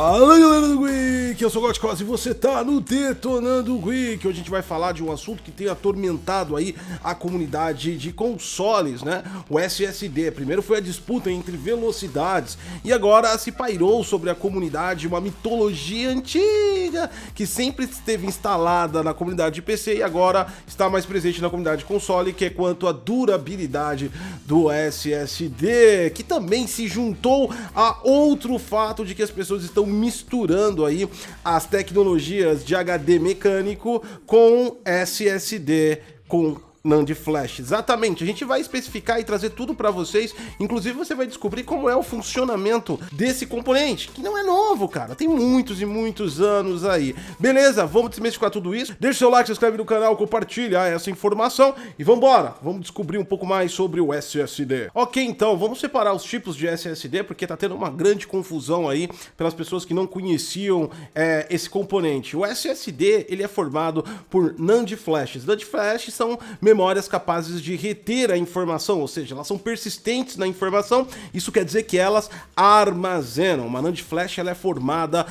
Fala galera do Geek, eu sou o Gotcos e você tá no Detonando Geek. Hoje a gente vai falar de um assunto que tem atormentado aí a comunidade de consoles, né? O SSD. Primeiro foi a disputa entre velocidades e agora se pairou sobre a comunidade uma mitologia antiga que sempre esteve instalada na comunidade de PC e agora está mais presente na comunidade de console, que é quanto à durabilidade do SSD, que também se juntou a outro fato de que as pessoas estão misturando aí as tecnologias de HD mecânico com SSD, com NAND Flash. Exatamente, a gente vai especificar e trazer tudo para vocês, inclusive você vai descobrir como é o funcionamento desse componente, que não é novo, cara, tem muitos e muitos anos aí. Beleza, vamos desmistificar tudo isso, deixa o seu like, se inscreve no canal, compartilha essa informação e vambora, vamos descobrir um pouco mais sobre o SSD. Ok, então, vamos separar os tipos de SSD, porque tá tendo uma grande confusão aí pelas pessoas que não conheciam esse componente. O SSD, ele é formado por NAND Flashes. NAND Flashes são memórias capazes de reter a informação, ou seja, elas são persistentes na informação, isso quer dizer que elas armazenam. Uma NAND Flash ela é formada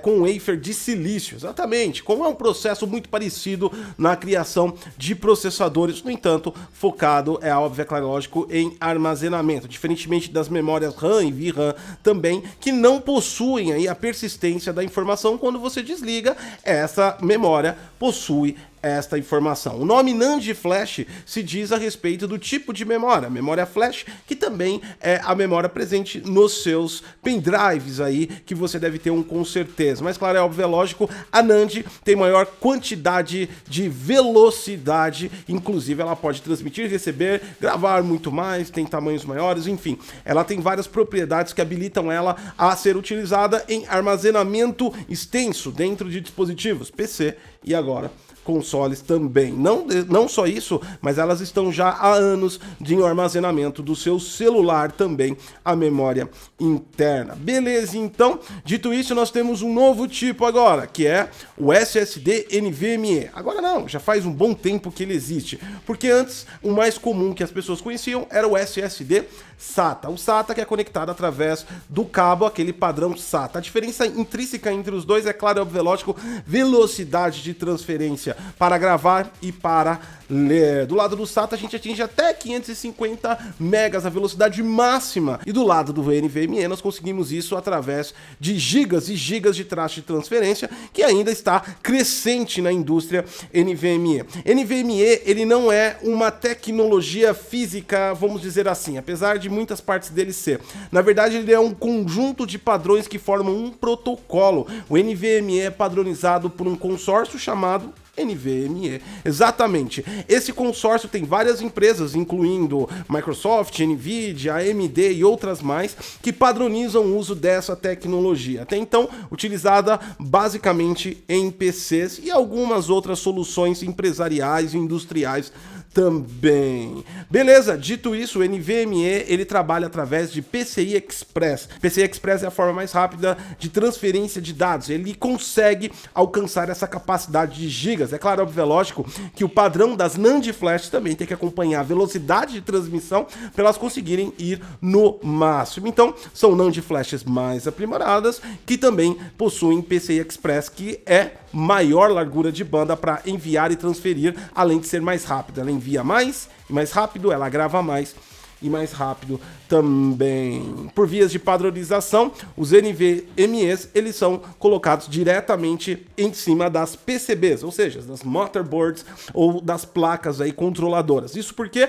com wafer de silício, exatamente, como é um processo muito parecido na criação de processadores, no entanto, focado, é óbvio, é claro, lógico, em armazenamento, diferentemente das memórias RAM e VRAM também, que não possuem aí a persistência da informação. Quando você desliga, essa memória possui esta informação. O nome NAND Flash se diz a respeito do tipo de memória flash, que também é a memória presente nos seus pendrives aí, que você deve ter um com certeza. Mas claro, é óbvio, é lógico, a NAND tem maior quantidade de velocidade, inclusive ela pode transmitir, receber, gravar muito mais, tem tamanhos maiores, enfim, ela tem várias propriedades que habilitam ela a ser utilizada em armazenamento extenso dentro de dispositivos PC e agora consoles também. Não só isso, mas elas estão já há anos de armazenamento do seu celular também, a memória interna. Beleza, então, dito isso, nós temos um novo tipo agora, que é o SSD NVMe. Agora não, já faz um bom tempo que ele existe, porque antes o mais comum que as pessoas conheciam era o SSD SATA. O SATA que é conectado através do cabo, aquele padrão SATA. A diferença intrínseca entre os dois é, claro, é óbvio, lógico, velocidade de transferência para gravar e para ler. Do lado do SATA a gente atinge até 550 megas, a velocidade máxima, e do lado do NVMe nós conseguimos isso através de gigas e gigas de taxa de transferência, que ainda está crescente na indústria NVMe. NVMe, ele não é uma tecnologia física, vamos dizer assim, apesar de muitas partes dele ser. Na verdade, ele é um conjunto de padrões que formam um protocolo. O NVMe é padronizado por um consórcio chamado NVMe, exatamente. Esse consórcio tem várias empresas, incluindo Microsoft, Nvidia, AMD e outras mais, que padronizam o uso dessa tecnologia. Até então, utilizada basicamente em PCs e algumas outras soluções empresariais e industriais também. Beleza, dito isso, o NVMe ele trabalha através de PCI Express. PCI Express é a forma mais rápida de transferência de dados. Ele consegue alcançar essa capacidade de gigas. É claro, óbvio, é lógico que o padrão das NAND Flash também tem que acompanhar a velocidade de transmissão para elas conseguirem ir no máximo. Então, são NAND Flashes mais aprimoradas que também possuem PCI Express, que é maior largura de banda para enviar e transferir, além de ser mais rápida. Ela envia mais e mais rápido, ela grava mais e mais rápido também. Por vias de padronização, os NVMe's eles são colocados diretamente em cima das PCBs, ou seja, das motherboards ou das placas aí controladoras. Isso porque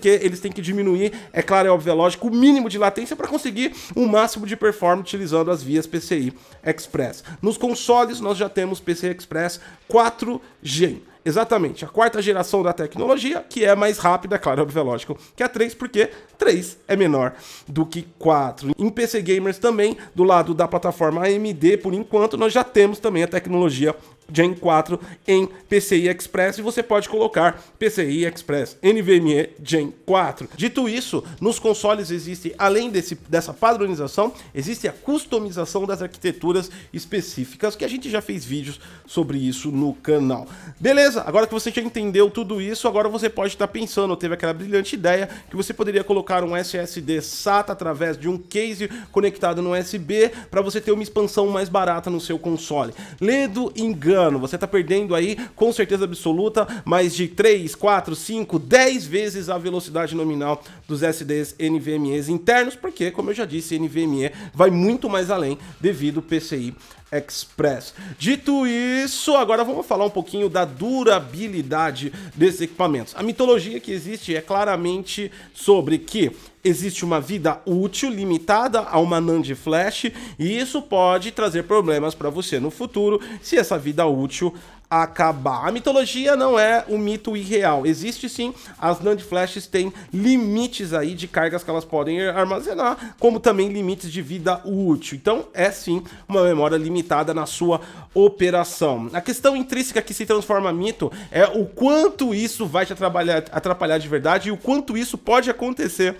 eles têm que diminuir, é claro, é óbvio, é lógico, o mínimo de latência para conseguir um máximo de performance utilizando as vias PCI Express. Nos consoles nós já temos PCI Express 4G. Exatamente, a quarta geração da tecnologia, que é mais rápida, claro, óbvio, lógico, que a 3, porque 3 é menor do que 4. Em PC Gamers também, do lado da plataforma AMD, por enquanto, nós já temos também a tecnologia Gen 4 em PCI Express e você pode colocar PCI Express NVMe Gen 4. Dito isso, nos consoles existe, além dessa padronização, existe a customização das arquiteturas específicas, que a gente já fez vídeos sobre isso no canal. Beleza, agora que você já entendeu tudo isso, agora você pode estar pensando, teve aquela brilhante ideia que você poderia colocar um SSD SATA através de um case conectado no USB para você ter uma expansão mais barata no seu console. Ledo engano, você está perdendo aí, com certeza absoluta, mais de 3, 4, 5, 10 vezes a velocidade nominal dos SSDs NVMe internos, porque, como eu já disse, NVMe vai muito mais além devido ao PCI Express. Dito isso, agora vamos falar um pouquinho da durabilidade desses equipamentos. A mitologia que existe é claramente sobre que existe uma vida útil limitada a uma NAND flash e isso pode trazer problemas para você no futuro se essa vida útil acabar. A mitologia não é um mito irreal. Existe sim, as NAND flashes têm limites aí de cargas que elas podem armazenar, como também limites de vida útil. Então é sim uma memória limitada na sua operação. A questão intrínseca que se transforma mito é o quanto isso vai te atrapalhar de verdade e o quanto isso pode acontecer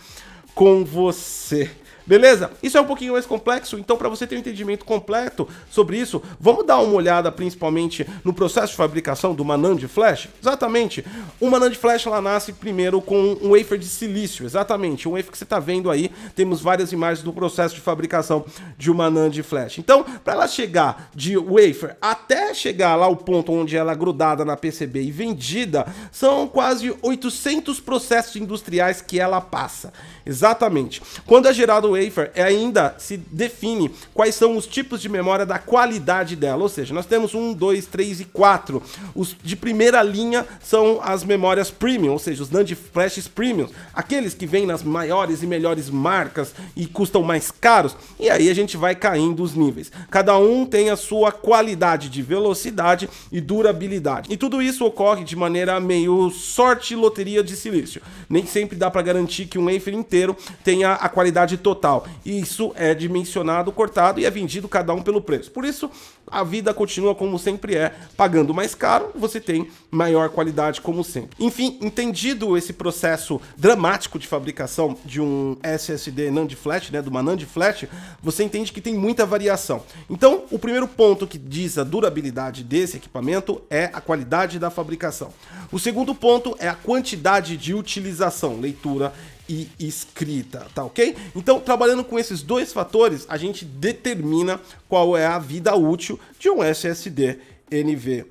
com você. Beleza? Isso é um pouquinho mais complexo, então para você ter um entendimento completo sobre isso, vamos dar uma olhada principalmente no processo de fabricação de uma NAND flash? Exatamente. Uma NAND flash ela nasce primeiro com um wafer de silício, exatamente. Um wafer que você está vendo aí, temos várias imagens do processo de fabricação de uma NAND flash. Então, para ela chegar de wafer até chegar lá ao ponto onde ela é grudada na PCB e vendida, são quase 800 processos industriais que ela passa. Exatamente. Quando é gerado o wafer, ainda se define quais são os tipos de memória da qualidade dela, ou seja, nós temos 1, 2, 3 e 4. Os de primeira linha são as memórias premium, ou seja, os NAND flashes premium, aqueles que vêm nas maiores e melhores marcas e custam mais caros, e aí a gente vai caindo os níveis. Cada um tem a sua qualidade de velocidade e durabilidade. E tudo isso ocorre de maneira meio sorte e loteria de silício. Nem sempre dá para garantir que um wafer inteiro tenha a qualidade total. Isso é dimensionado, cortado e é vendido cada um pelo preço. Por isso, a vida continua como sempre é, pagando mais caro, você tem maior qualidade como sempre. Enfim, entendido esse processo dramático de fabricação de um SSD NAND flash, né, de uma NAND flash, você entende que tem muita variação. Então, o primeiro ponto que diz a durabilidade desse equipamento é a qualidade da fabricação. O segundo ponto é a quantidade de utilização, leitura e escrita, tá ok? Então, trabalhando com esses dois fatores, a gente determina qual é a vida útil de um SSD NVMe.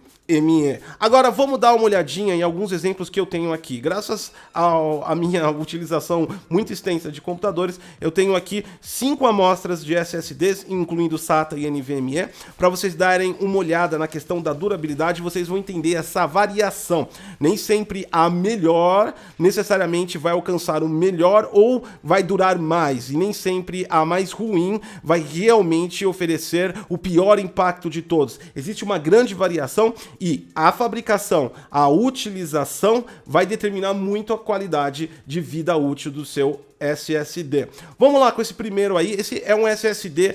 Agora vamos dar uma olhadinha em alguns exemplos que eu tenho aqui. Graças à minha utilização muito extensa de computadores, eu tenho aqui 5 amostras de SSDs, incluindo SATA e NVMe, para vocês darem uma olhada na questão da durabilidade, vocês vão entender essa variação. Nem sempre a melhor necessariamente vai alcançar o melhor ou vai durar mais, e nem sempre a mais ruim vai realmente oferecer o pior impacto de todos. Existe uma grande variação e a fabricação, a utilização vai determinar muito a qualidade de vida útil do seu SSD. Vamos lá com esse primeiro aí. Esse é um SSD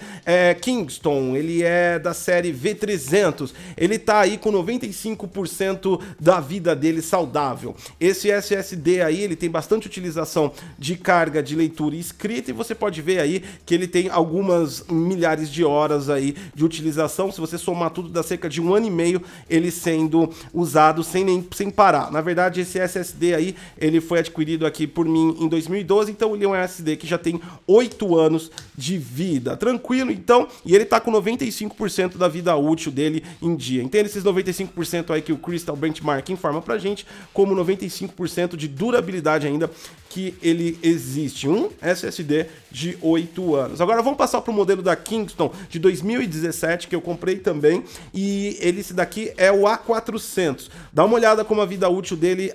Kingston, ele é da série V300, ele tá aí com 95% da vida dele saudável. Esse SSD aí, ele tem bastante utilização de carga de leitura e escrita, e você pode ver aí que ele tem algumas milhares de horas aí de utilização. Se você somar tudo, dá cerca de 1 ano e meio ele sendo usado sem parar. Na verdade, esse SSD aí, ele foi adquirido aqui por mim em 2012, então ele é um SSD que já tem 8 anos de vida. Tranquilo, então, e ele tá com 95% da vida útil dele em dia. Entende esses 95% aí que o Crystal Benchmark informa pra gente, como 95% de durabilidade ainda que ele existe. Um SSD de 8 anos. Agora vamos passar pro modelo da Kingston de 2017, que eu comprei também, e esse daqui é o A400. Dá uma olhada como a vida útil dele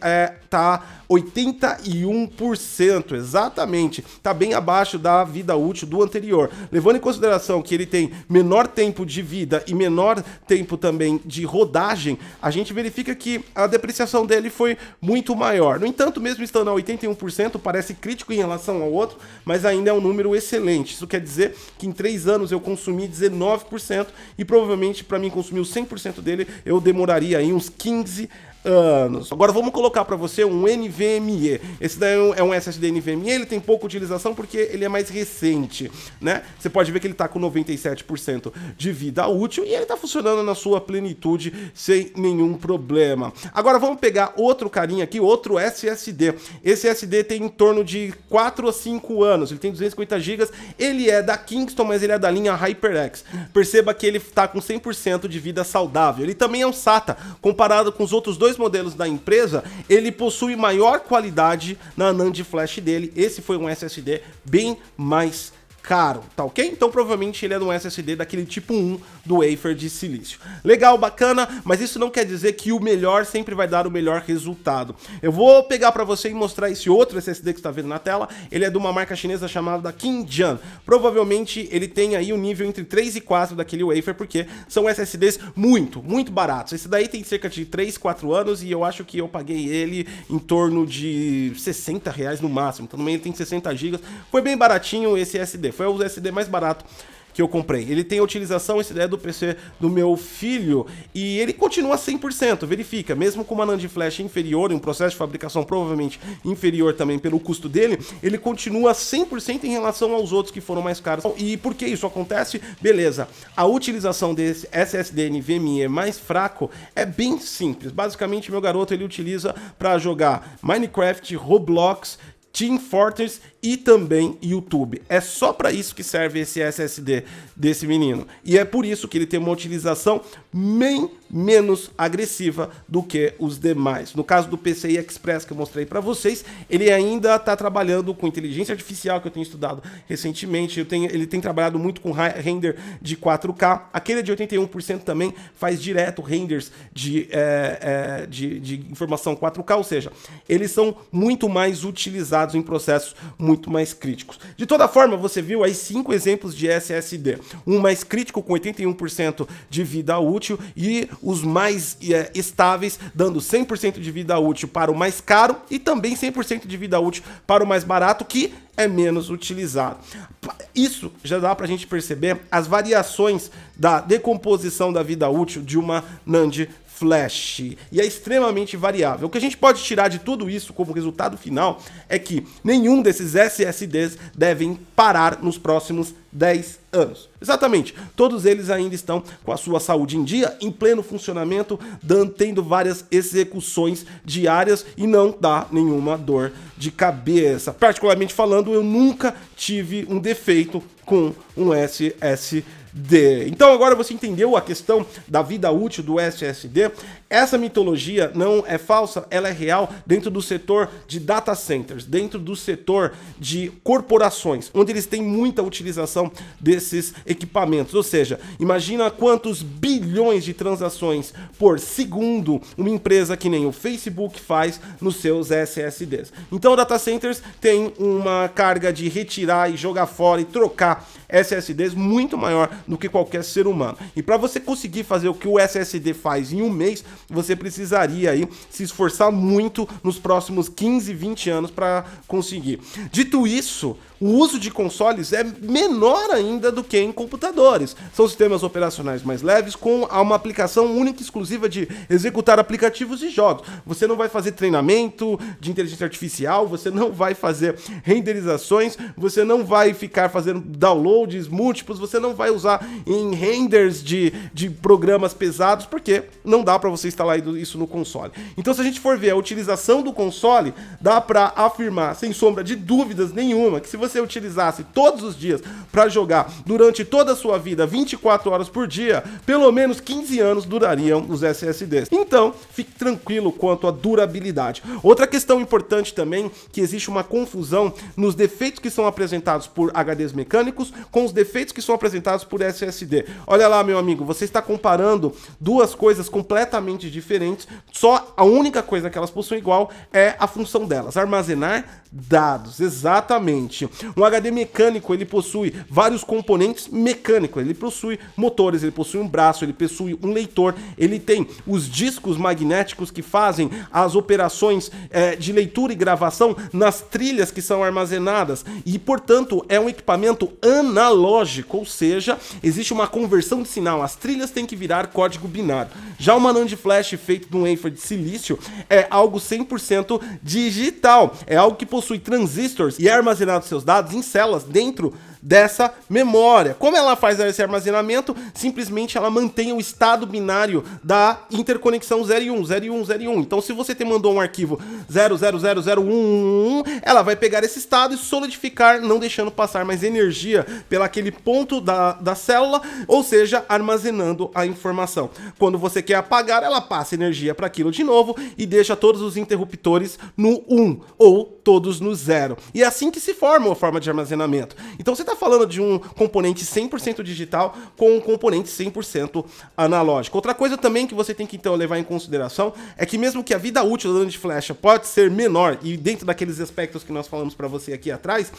tá 81%, exatamente. tranquilamente, tá bem abaixo da vida útil do anterior. Levando em consideração que ele tem menor tempo de vida e menor tempo também de rodagem, a gente verifica que a depreciação dele foi muito maior. No entanto, mesmo estando a 81%, parece crítico em relação ao outro, mas ainda é um número excelente. Isso quer dizer que em 3 anos eu consumi 19% e provavelmente para mim consumir o 100% dele eu demoraria aí uns 15 anos. Agora vamos colocar para você um NVMe. Esse daí é um SSD NVMe, ele tem pouca utilização porque ele é mais recente, né? Você pode ver que ele tá com 97% de vida útil e ele tá funcionando na sua plenitude sem nenhum problema. Agora vamos pegar outro carinha aqui, outro SSD. Esse SSD tem em torno de 4 a 5 anos, ele tem 250 GB, ele é da Kingston, mas ele é da linha HyperX. Perceba que ele tá com 100% de vida saudável. Ele também é um SATA, comparado com os outros dois modelos da empresa, ele possui maior qualidade na NAND flash dele. Esse foi um SSD bem mais caro, tá ok? Então provavelmente ele é um SSD daquele tipo 1 do wafer de silício. Legal, bacana, mas isso não quer dizer que o melhor sempre vai dar o melhor resultado. Eu vou pegar para você e mostrar esse outro SSD que você está vendo na tela. Ele é de uma marca chinesa chamada Qingjian. Provavelmente ele tem aí um nível entre 3 e 4 daquele wafer, porque são SSDs muito baratos. Esse daí tem cerca de 3, 4 anos e eu acho que eu paguei ele em torno de R$60 no máximo. Então no meio ele tem 60 GB. Foi bem baratinho esse SSD. Foi o SSD mais barato que eu comprei. Ele tem a utilização, esse é do PC do meu filho, e ele continua 100%, verifica, mesmo com uma NAND flash inferior, em um processo de fabricação provavelmente inferior também pelo custo dele, ele continua 100% em relação aos outros que foram mais caros. E por que isso acontece? Beleza, a utilização desse SSD NVMe mais fraco é bem simples. Basicamente, meu garoto, ele utiliza para jogar Minecraft, Roblox, Team Fortress e também YouTube. É só para isso que serve esse SSD desse menino. E é por isso que ele tem uma utilização bem menos agressiva do que os demais. No caso do PCI Express que eu mostrei para vocês, ele ainda está trabalhando com inteligência artificial, que eu tenho estudado recentemente. Ele tem trabalhado muito com render de 4K. Aquele de 81% também faz direto renders de informação 4K, ou seja, eles são muito mais utilizados em processos muito mais críticos. De toda forma, você viu aí 5 exemplos de SSD. Um mais crítico com 81% de vida útil e os mais estáveis, dando 100% de vida útil para o mais caro e também 100% de vida útil para o mais barato, que é menos utilizado. Isso já dá para a gente perceber as variações da decomposição da vida útil de uma NAND flash, e é extremamente variável. O que a gente pode tirar de tudo isso como resultado final é que nenhum desses SSDs devem parar nos próximos 10 anos. Exatamente, todos eles ainda estão com a sua saúde em dia, em pleno funcionamento, tendo várias execuções diárias e não dá nenhuma dor de cabeça. Particularmente falando, eu nunca tive um defeito com um SSD. Então agora você entendeu a questão da vida útil do SSD. Essa mitologia não é falsa, ela é real dentro do setor de data centers, dentro do setor de corporações, onde eles têm muita utilização desses equipamentos. Ou seja, imagina quantos bilhões de transações por segundo uma empresa que nem o Facebook faz nos seus SSDs. Então data centers tem uma carga de retirar e jogar fora e trocar SSDs muito maior do que qualquer ser humano. E para você conseguir fazer o que o SSD faz em um mês, você precisaria aí se esforçar muito nos próximos 15, 20 anos para conseguir. Dito isso, o uso de consoles é menor ainda do que em computadores. São sistemas operacionais mais leves com uma aplicação única e exclusiva de executar aplicativos e jogos. Você não vai fazer treinamento de inteligência artificial, você não vai fazer renderizações, você não vai ficar fazendo downloads múltiplos, você não vai usar em renders de programas pesados, porque não dá para você instalar isso no console. Então, se a gente for ver a utilização do console, dá para afirmar, sem sombra de dúvidas nenhuma, que se você utilizasse todos os dias para jogar durante toda a sua vida, 24 horas por dia, pelo menos 15 anos durariam os SSDs. Então, fique tranquilo quanto à durabilidade. Outra questão importante também, que existe uma confusão nos defeitos que são apresentados por HDs mecânicos com os defeitos que são apresentados por SSD. Olha lá, meu amigo, você está comparando duas coisas completamente diferentes, só a única coisa que elas possuem igual é a função delas, armazenar dados, exatamente. Um HD mecânico, ele possui vários componentes mecânicos, ele possui motores, ele possui um braço, ele possui um leitor, ele tem os discos magnéticos que fazem as operações de leitura e gravação nas trilhas que são armazenadas e, portanto, é um equipamento analógico, ou seja, existe uma conversão de sinal, as trilhas têm que virar código binário. Já uma NAND flash feito de um wafer de silício é algo 100% digital, é algo que possui transistores e é armazenado seus dados em células dentro dessa memória. Como ela faz esse armazenamento? Simplesmente ela mantém o estado binário da interconexão 0 e 1, 0 e 1, 0 e 1. Então, se você mandou um arquivo 000011, ela vai pegar esse estado e solidificar, não deixando passar mais energia pelaquele ponto da célula, ou seja, armazenando a informação. Quando você quer apagar, ela passa energia para aquilo de novo e deixa todos os interruptores no 1 ou todos no 0. E é assim que se forma a forma de armazenamento. Então, você está falando de um componente 100% digital com um componente 100% analógico. Outra coisa também que você tem que então levar em consideração é que mesmo que a vida útil da NAND flash pode ser menor, e dentro daqueles aspectos que nós falamos para você aqui atrás,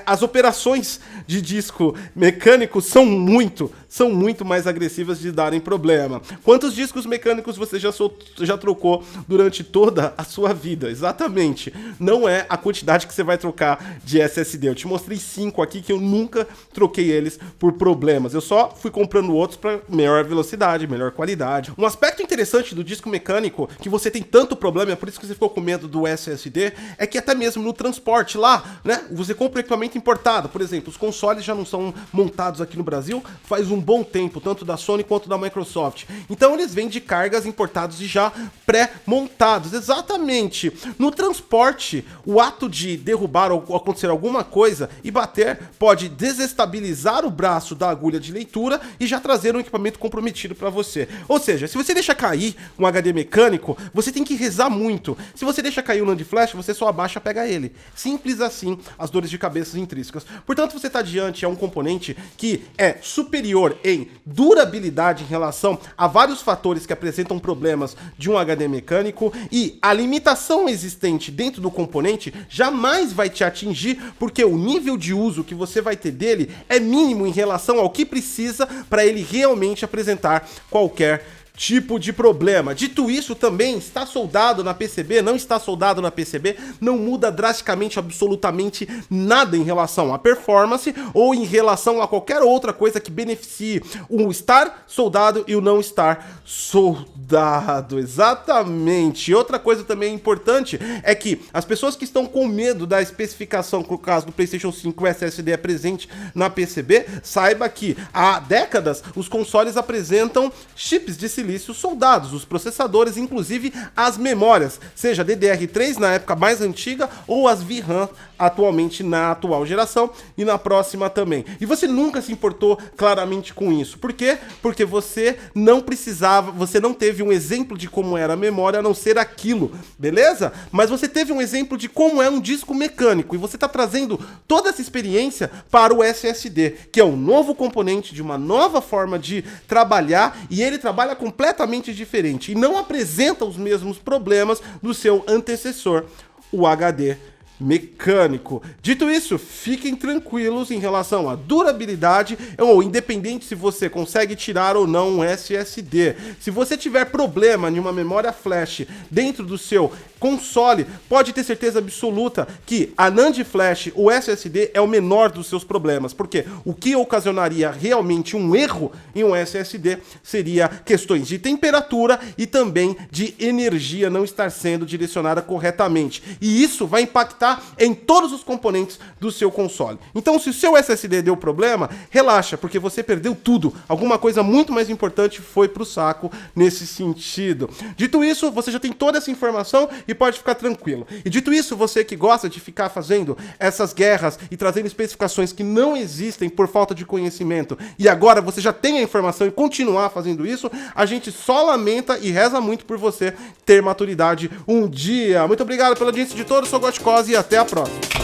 as operações de disco mecânico são muito mais agressivas de darem problema. Quantos discos mecânicos você já trocou durante toda a sua vida? Exatamente. Não é a quantidade que você vai trocar de SSD. Eu te mostrei 5 aqui que eu nunca troquei eles por problemas. Eu só fui comprando outros para melhor velocidade, melhor qualidade. Um aspecto interessante do disco mecânico, que você tem tanto problema, é por isso que você ficou com medo do SSD, é que até mesmo no transporte lá, né, você compra equipamento importado. Por exemplo, os consoles já não são montados aqui no Brasil faz um bom tempo, tanto da Sony quanto da Microsoft. Então eles vêm de cargas importados e já pré-montados. Exatamente. No transporte, o ato de derrubar ou acontecer alguma coisa e bater pode desestabilizar o braço da agulha de leitura e já trazer um equipamento comprometido para você. Ou seja, se você deixa cair um HD mecânico, você tem que rezar muito. Se você deixa cair o NAND flash, você só abaixa e pega ele. Simples assim, as dores de cabeça intrínsecas. Portanto, você está diante a um componente que é superior em durabilidade em relação a vários fatores que apresentam problemas de um HD mecânico, e a limitação existente dentro do componente jamais vai te atingir, porque o nível de uso que você vai ter dele é mínimo em relação ao que precisa para ele realmente apresentar qualquer tipo de problema. Dito isso, também está soldado na PCB, não está soldado na PCB, não muda drasticamente absolutamente nada em relação à performance ou em relação a qualquer outra coisa que beneficie o estar soldado e o não estar soldado. Exatamente. Outra coisa também importante é que as pessoas que estão com medo da especificação, por caso do PlayStation 5 o SSD é presente na PCB, saiba que há décadas os consoles apresentam chips de silício soldados, os processadores, inclusive as memórias, seja DDR3 na época mais antiga ou as VRAM atualmente na atual geração e na próxima também. E você nunca se importou claramente com isso. Por quê? Porque você não precisava, você não teve um exemplo de como era a memória a não ser aquilo, beleza? Mas você teve um exemplo de como é um disco mecânico e você está trazendo toda essa experiência para o SSD, que é um novo componente de uma nova forma de trabalhar, e ele trabalha completamente diferente e não apresenta os mesmos problemas do seu antecessor, o HD mecânico. Dito isso, fiquem tranquilos em relação à durabilidade, ou independente se você consegue tirar ou não um SSD. Se você tiver problema em uma memória flash dentro do seu console, pode ter certeza absoluta que a NAND flash, o SSD, é o menor dos seus problemas, porque o que ocasionaria realmente um erro em um SSD seria questões de temperatura e também de energia não estar sendo direcionada corretamente. E isso vai impactar afetar em todos os componentes do seu console. Então, se o seu SSD deu problema, relaxa, porque você perdeu tudo. Alguma coisa muito mais importante foi pro saco nesse sentido. Dito isso, você já tem toda essa informação e pode ficar tranquilo. E dito isso, você que gosta de ficar fazendo essas guerras e trazendo especificações que não existem por falta de conhecimento, e agora você já tem a informação e continuar fazendo isso, a gente só lamenta e reza muito por você ter maturidade um dia. Muito obrigado pela audiência de todos, sou o Gotcose e até a próxima.